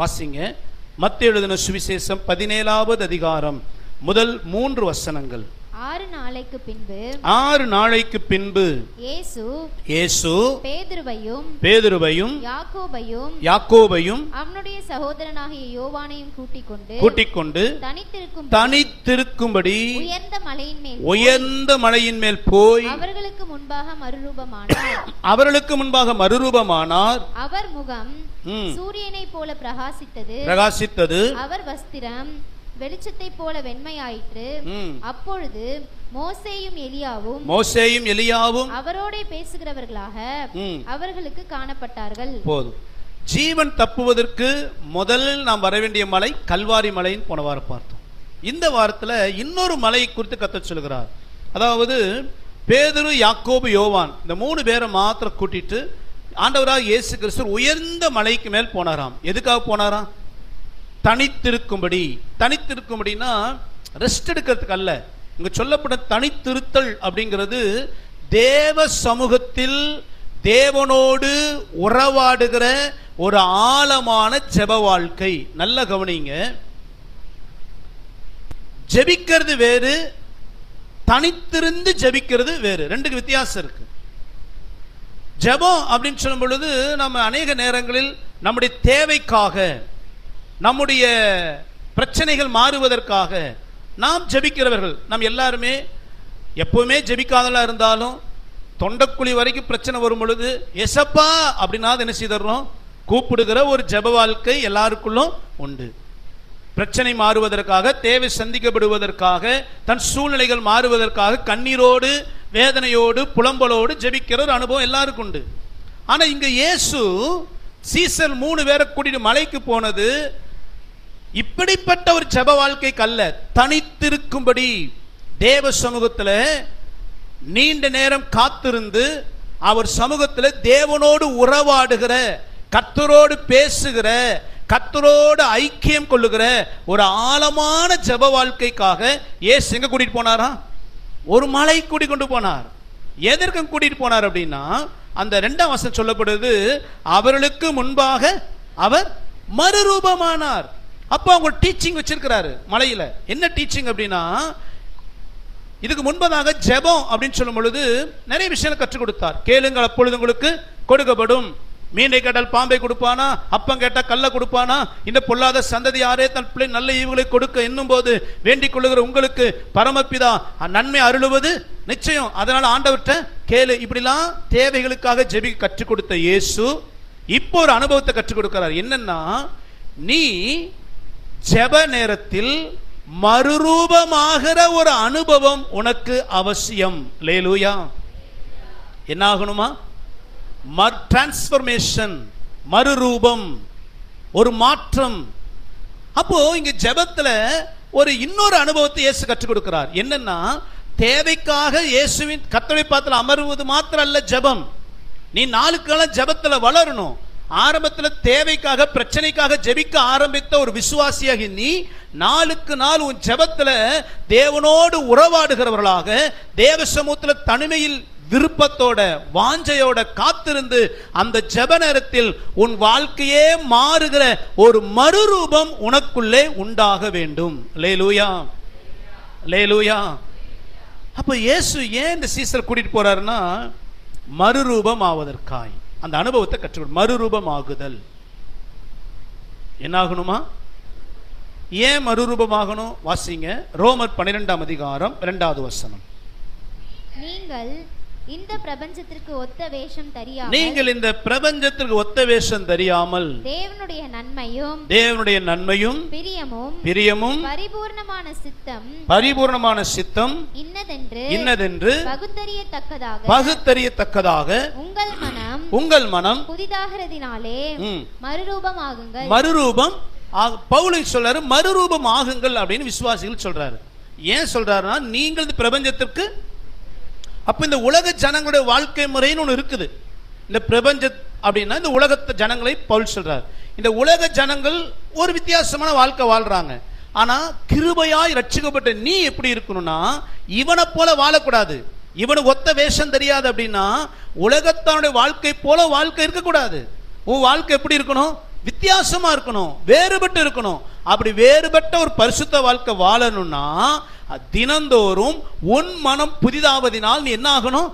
வாசிங்க. மத்தேயு எழுதின சுவிசேஷம் 17வது அதிகாரம் முதல் 3 வசனங்கள். 6 நாளைக்கு பின்பு இயேசு பேதுருவையும் யாக்கோபையும் அவனுடைய சகோதரனாகிய யோவானையும் கூட்டிக் கொண்டு தனித்திருக்கும்படி உயர்ந்த மலையின் மேல் போய் அவர்களுக்கு முன்பாக மறுரூபமானார். அவர் முகம் சூரியனை போல பிரகாசித்தது. அவர் வஸ்திரம் வெளிச்சத்தை போல வெண்மையாயிற்று. அப்பொழுது மோசேயும் எலியாவும் அவரோட பேசுகிறவர்களாக அவர்களுக்கு காணப்பட்டார்கள். போதும். ஜீவன் தப்புவதற்கு முதலில் நாம் வர வேண்டிய மலை கல்வாரி மலைன்னு போன வாரம் பார்த்தோம். இந்த வாரத்துல இன்னொரு மலையை குறித்து கர்த்தர் சொல்கிறார். அதாவது பேதுரு, யாக்கோபு, யோவான் இந்த 3 பேரை மாத்திரம் கூட்டிட்டு ஆண்டவராக இயேசு கிறிஸ்து உயர்ந்த மலைக்கு மேல் போனாராம். எதுக்காக போனாராம்? தனித்திருக்கும்படினா ரெஸ்ட் எடுக்கிறதுக்கு அல்ல. இங்க சொல்லப்பட்ட தனித்திருத்தல் அப்படிங்கிறது தேவ சமூகத்தில் தேவனோடு உறவாடுகிற ஒரு ஆழமான ஜெப வாழ்க்கை. நல்ல கவனிங்க. ஜெபிக்கிறது வேறு, தனித்திருந்து ஜெபிக்கிறது வேறு. ரெண்டுக்கு வித்தியாசம் இருக்கு. ஜெபம் அப்படின்னு சொல்லும் பொழுது நம்ம அநேக நேரங்களில் நம்முடைய தேவைக்காக, நம்முடைய பிரச்சனைகள் மாறுவதற்காக நாம் ஜெபிக்கிறவர்கள். நாம் எல்லாருமே எப்பவுமே ஜெபிக்காதலா இருந்தாலும் தொண்டக்குழி வரைக்கும் பிரச்சனை வரும் பொழுது எசப்பா அப்படின்னா என்ன செய்தோம், கூப்பிடுகிற ஒரு ஜெப வாழ்க்கை எல்லாருக்குள்ளும் உண்டு. பிரச்சனை மாறுவதற்காக, தேவை சந்திக்கப்படுவதற்காக, தன் சூழ்நிலைகள் மாறுவதற்காக கண்ணீரோடு வேதனையோடு புலம்பலோடு ஜெபிக்கிற ஒரு அனுபவம் எல்லாருக்கும் உண்டு. ஆனா இங்க இயேசு சீசர் 3 பேரை கூட்டிட்டு மலைக்கு போனது இப்படிப்பட்ட ஒரு ஜெப வாழ்க்கைக்கு அல்ல. தனித்திருக்கும்படி தேவ சமூகத்துல நீண்ட நேரம் காத்திருந்து அவர் சமூகத்துல தேவனோடு உறவாடுகிற, கர்த்தரோடு பேசுகிற, கர்த்தரோடு ஐக்கியம் கொள்ளுகிற ஒரு ஆழமான ஜெப வாழ்க்கைக்காக இயேசு எங்க கூட்டிட்டு போனாரா? ஒரு மலை கூட்டிக் கொண்டு போனார். எதற்கு கூட்டிட்டு போனார் அப்படின்னா, அந்த 2ஆம் வசனம் சொல்லப்படுது, அவர்களுக்கு முன்பாக அவர் மறுரூபமானார். அப்போ அவங்க டீச்சிங் வச்சிருக்கிறாரு மலையில. என்ன டீச்சிங் அப்படின்னா, இதுக்கு முன்பதாக ஜெபம் அப்படின்னு சொல்லும் பொழுது நிறைய விஷயங்களை கற்றுக் கொடுத்தார். கேளுங்கள் அப்பொழுது உங்களுக்கு கொடுக்கப்படும். மீனை கேட்டால் பாம்பை கொடுப்பானா, அப்பம் கேட்டால் கல்லை கொடுப்பானா, இந்த பொல்லாத சந்ததி யாரே தன் பிள்ளை நல்ல ஈவுகளை கொடுக்க என்னும் போது வேண்டிக் கொள்ளுகிற உங்களுக்கு பரமபிதா நன்மை அருளுவது நிச்சயம். அதனால ஆண்டவர்கிட்ட கேளு. இப்படிலாம் தேவைகளுக்காக ஜெபி கற்றுக் கொடுத்த இயேசு இப்போ ஒரு அனுபவத்தை கற்றுக் கொடுக்கிறார். என்னன்னா, நீ ஜெப நேரத்தில் மறுரூபமாகிற ஒரு அனுபவம் உனக்கு அவசியம். அல்லேலூயா. என்ன ஆகணுமா? டிரான்ஸ்ஃபர்மேஷன், மறுரூபம், ஒரு மாற்றம். அப்போ இங்க ஜெபத்துல ஒரு இன்னொரு அனுபவத்தை இயேசு கற்றுக் கொடுக்கிறார். என்னன்னா, தேவைக்காக இயேசுவின் கர்த்தருடைய பாதத்தில் அமர்வது மாத்திரம் அல்ல ஜெபம். நீ நாளுக்கெல்லாம் ஜெபத்துல வளரணும். ஆரம்பத்துல தேவைக்காக பிரச்சனைக்காக ஜெபிக்க ஆரம்பித்த ஒரு விசுவாசியாகி நீ நாளுக்கு நாள் உன் ஜெபத்துல தேவனோடு உறவாடுகிறவர்களாக, தேவ சமூகத்துல தனிமையில் விருப்பத்தோட வாஞ்சையோட காத்திருந்து அந்த ஜெப நேரத்தில் உன் வாழ்க்கையே மாறுகிற ஒரு மறுரூபம் உனக்குள்ளே உண்டாக வேண்டும். அல்லேலூயா, அல்லேலூயா. அப்ப இயேசு ஏன் இந்த சீசர் கூட்டிட்டு போறாருன்னா, மறுரூபம் ஆவதற்காய் அந்த அனுபவத்தை கற்றுக்கொள். மறுரூபம் ஆகுதல் என்ன ஆகணுமா? ஏன் மறுரூபம் ஆகணும்? வாசிங்க. ரோமர் 12ஆம் அதிகாரம் 2வது வசனம். நீங்கள் இந்த பிரபஞ்சத்திற்கு ஒத்த வேஷம் தெரியாமல் தேவனுடைய நன்மையும் பிரியமும் பரிபூர்ணமான சித்தம் இன்னதென்று பகுத்தறியத்தக்கதாக உங்கள் மனம் புதிதாகிறதினாலே மறுரூபம் பவுலை சொல்றாரு, மறுரூபம் ஆகுங்கள் அப்படின்னு விசுவாசிகள் சொல்றாரு. ஏன் சொல்றாருன்னா, நீங்கள் இந்த பிரபஞ்சத்திற்கு, அப்ப இந்த உலக ஜனங்களுடைய வாழ்க்கை முறைன்னு ஒன்று இருக்குது. இந்த பிரபஞ்ச அப்படின்னா இந்த உலகத்து ஜனங்களை பவுல் சொல்றார். இந்த உலக ஜனங்கள் ஒரு வித்தியாசமான வாழ்க்கை வாழ்றாங்க. ஆனா கிருபையாய் ரட்சிக்கப்பட்ட நீ எப்படி இருக்கணும்னா, இவனை போல வாழக்கூடாது. இவனுக்கு ஒத்த வேஷம் தெரியாது அப்படின்னா உலகத்தானுடைய வாழ்க்கை போல வாழ்க்கை இருக்கக்கூடாது. உன் வாழ்க்கை எப்படி இருக்கணும்? வித்தியாசமா இருக்கணும், வேறுபட்டு இருக்கணும். அப்படி வேறுபட்ட ஒரு பரிசுத்த வாழ்க்கை வாழணும்னா தினந்தோறும் உன் மனம் புதிதாவதினால் நீ என்ன ஆகணும்?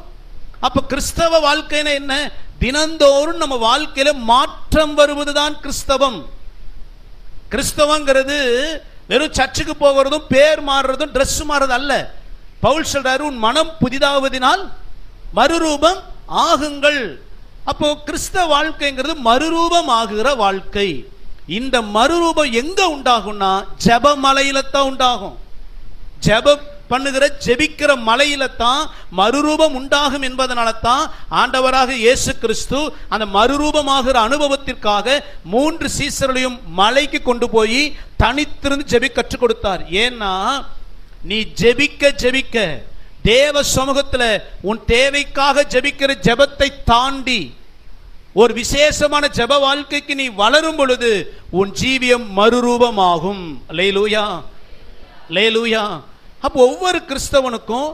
அப்ப கிறிஸ்தவ வாழ்க்கைனா என்ன? தினந்தோறும் நம்ம வாழ்க்கையில மாற்றம் வருவதுதான் கிறிஸ்தவம். கிறிஸ்தவங்கிறது வெறும் சர்ச்சுக்கு போகிறதும் பேர் மாறுறதும் ட்ரெஸ் மாறுறது அல்ல. பவுல் சொல்றாரு, உன் மனம் புதிதாவதினால் மறுரூபம் ஆகுங்கள். அப்போ கிறிஸ்தவ வாழ்க்கைங்கிறது மறுரூபம் ஆகுகிற வாழ்க்கை. இந்த மறுரூபம் எங்க உண்டாகும்னா ஜெபமலையில தான் உண்டாகும். ஜெபம் பண்ணுகிற ஜெபிக்கிற மலையில தான் மறுரூபம் உண்டாகும் என்பதனால தான் ஆண்டவராக இயேசு கிறிஸ்து அந்த மறுரூபமாகிற அனுபவத்திற்காக 3 சீசர்களையும் மலைக்கு கொண்டு போய் தனித்திருந்து ஜெபிக்க கற்றுக் கொடுத்தார். ஏன்னா நீ ஜெபிக்க ஜெபிக்க தேவ சமூகத்தில் உன் தேவைக்காக ஜெபிக்கிற ஜெபத்தை தாண்டி ஒரு விசேஷமான ஜெப வாழ்க்கைக்கு நீ வளரும் பொழுது உன் ஜீவியம் மறுரூபமாகும். அல்லேலூயா, அல்லேலூயா. அப்போ ஒவ்வொரு கிறிஸ்தவனுக்கும்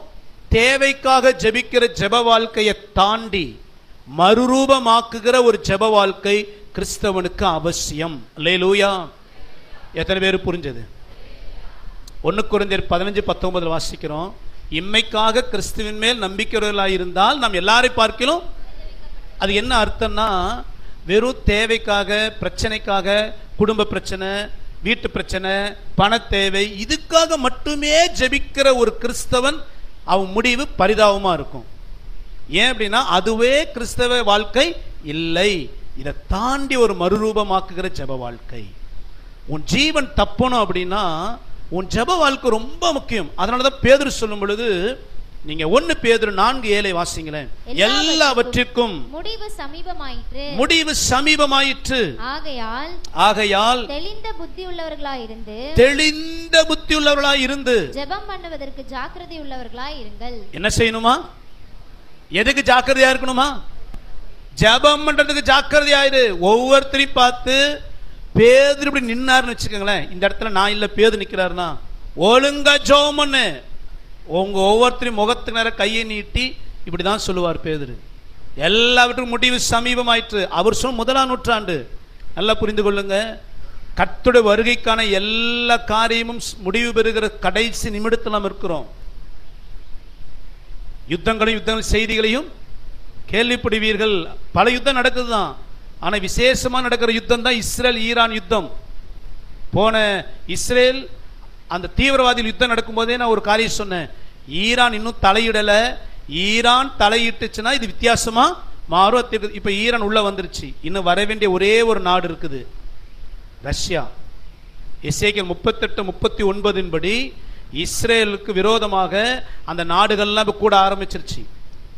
தேவைக்காக ஜெபிக்கிற ஜெப வாழ்க்கையை தாண்டி மறுரூபமாக்குகிற ஒரு ஜெப வாழ்க்கை கிறிஸ்தவனுக்கு அவசியம். அல்லேலூயா. எத்தனை பேர் புரிஞ்சது? 1 கொரிந்தியர் 15:19 வாசிக்கிறோம். இம்மைக்காக கிறிஸ்துவின் மேல் நம்பிக்கையுள்ளவர்களாய் இருந்தால் நாம் எல்லாரை பார்க்கிறோம். அது என்ன அர்த்தம்னா, வெறும் தேவைக்காக, பிரச்சனைக்காக, குடும்ப பிரச்சனை, வீட்டு பிரச்சனை, பண தேவை, இதுக்காக மட்டுமே ஜெபிக்கிற ஒரு கிறிஸ்தவன் அவன் முடிவு பரிதாபமா இருக்கும். ஏன் அப்படின்னா அதுவே கிறிஸ்தவ வாழ்க்கை இல்லை. இதை தாண்டி ஒரு மறுரூபமாக்குகிற ஜெப வாழ்க்கை. உன் ஜீவன் தப்பணும் அப்படின்னா உன் ஜெப வாழ்க்கை ரொம்ப முக்கியம். அதனாலதான் பேதுரு சொல்லும் பொழுது, நீங்க 1 பேதுரு 4:7 வாசிங்களேன். எல்லாவற்றிற்கும் முடிவு சமீபமாயிற்று. ஆகையால் தெளிந்த புத்தி உள்ளவர்களாய் இருந்து ஜெபம் பண்ணுவதற்கு ஜாக்கிரதை உள்ளவர்களாய் இருங்கள். என்ன செய்யணுமா? எதுக்கு ஜாக்கிரதையா இருக்கணுமா? ஜெபம் பண்றதுக்கு ஜாக்கிரதையாயிரு. ஒவ்வொருத்தரையும் பார்த்து, பேதுரு இப்படி நின்னாருன்னு வச்சுக்கோங்களேன், இந்த இடத்துல நான் இல்ல பேதுரு நிக்கிறாருன்னா ஒழுங்கா ஜெபம் பண்ணு. உங்க ஒவ்வொருத்தரையும் முகத்துக்கு நேர கையை நீட்டி இப்படிதான் சொல்லுவார் பேதுரு. எல்லாவற்றுக்கும் முடிவு சமீபமாயிற்று. அவர் சொன்ன 1ஆம் நூற்றாண்டு. நல்லா புரிந்து கொள்ளுங்க. கர்த்தருடைய வருகைக்கான எல்லா காரியமும் முடிவு பெறுகிற கடைசி நிமிடத்தில் நாம் இருக்கிறோம். யுத்தங்கள் செய்திகளையும் கேள்விப்படுவீர்கள். பல யுத்தம் நடக்குதுதான். ஆனா விசேஷமா நடக்கிற யுத்தம் தான் இஸ்ரேல் ஈரான் யுத்தம். போன இஸ்ரேல் அந்த தீவிரவாதிகள் யுத்தம் நடக்கும் போதே நான் ஒரு காரியம் சொன்னேன். ஈரான் இன்னும் தலையிடல. ஈரான் தலையிட்டுச்சுன்னா இது வித்தியாசமா மாறும். இப்ப ஈரான் உள்ள வந்துருச்சு. இன்னும் வர வேண்டிய ஒரே ஒரு நாடு இருக்குது, ரஷ்யா. எசேக்கியேல் 38:39 படி இஸ்ரேலுக்கு விரோதமாக அந்த நாடுகள்லாம் கூட ஆரம்பிச்சிருச்சு.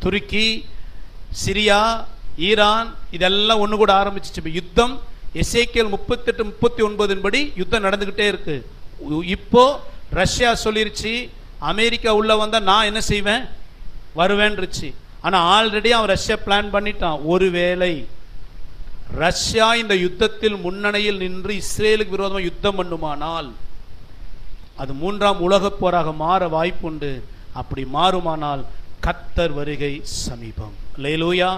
துருக்கி, சிரியா, ஈரான் இதெல்லாம் ஒண்ணு கூட ஆரம்பிச்சிச்சு. இப்ப யுத்தம் எசேக்கியேல் 38:39 படி யுத்தம் நடந்துகிட்டே இருக்கு. இப்போ ரஷ்யா சொல்லிருச்சு, அமெரிக்கா உள்ள வந்தா நான் என்ன செய்வேன், வருவேன்னுச்சு. ஆனா ஆல்ரெடி அவன் ரஷ்யா பிளான் பண்ணிட்டான். ஒருவேளை ரஷ்யா இந்த யுத்தத்தில் முன்னணியில் நின்று இஸ்ரேலுக்கு விரோதமாக யுத்தம் பண்ணுமானால் அது 3ஆம் உலகப் போராக மாற வாய்ப்புண்டு. அப்படி மாறுமானால் கர்த்தர் வருகை சமீபம். அல்லேலூயா.